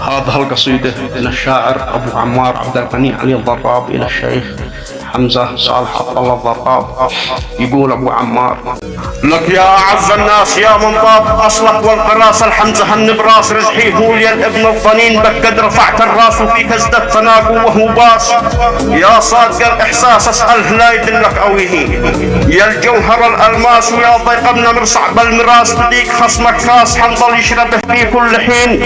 هذه القصيدة من الشاعر أبو عمار عبد الغني علي الضراب إلى الشيخ حمزة صالح عبد الله الضراب. يقول أبو عمار: لك يا أعز الناس يا من طاب أصلك والقراص الحمزة النبراس رزحي هو يا الابن الظنين بك قد رفعت الراس وفيك ازددت تناقو وهو باس. يا صادق الإحساس أسأله لا يدلك أو يهين يا الجوهر الألماس ويا ضيق ابن مرصع بالمراس بديك خصمك كاس حنظل يشربه في كل حين.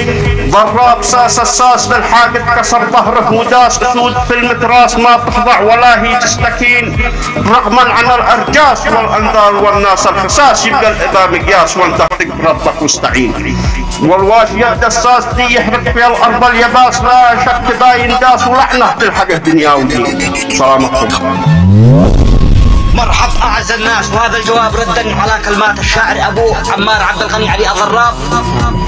ضراب ساس الساس بالحاقد كسر ظهره وداس أسود في المتراس ما تخضع ولا هي تستكين رغما عن الأرجاس والأنذار والناس الخساس. يبقى الإبا مقياس وانت تقبل ربك واستعين. والواشية الدساس دي يحرق في الأرض اليباس لا شك باين داس ولعنة تلحق الدنيا ودين. سلامتكم. مرحب أعز الناس. وهذا الجواب ردا على كلمات الشاعر أبو عمار عبد الغني علي الضراب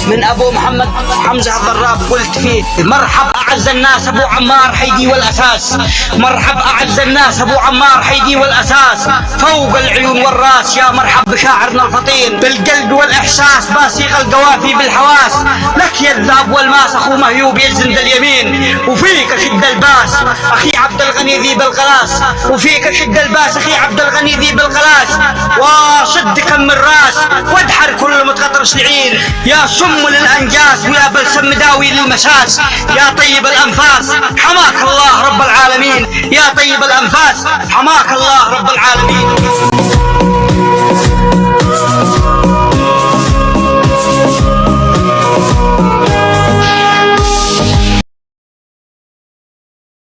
من أبو محمد حمزة الضراب. قلت فيه: مرحب أعز الناس أبو عمار حيدي والأساس. مرحب أعز الناس أبو عمار حيدي والأساس فوق العيون والراس. يا مرحب بشاعرنا الفطين بالقلب والإحساس باسيق القوافي بالحواس. لك يا الذهب والماس أخو مهيوب يزند اليمين وفيك شد الباس أخي عبد الغني ذي بالغلاس. وفيك شد الباس أخي عبد الغني ذي بالغلاس. وصد كم الراس وادحر كل متغطرس لعين. يا سم للأنجاس ويا بلسم داوي للمساس. يا طيب الأنفاس حماك الله رب العالمين. يا طيب الأنفاس حماك الله رب العالمين.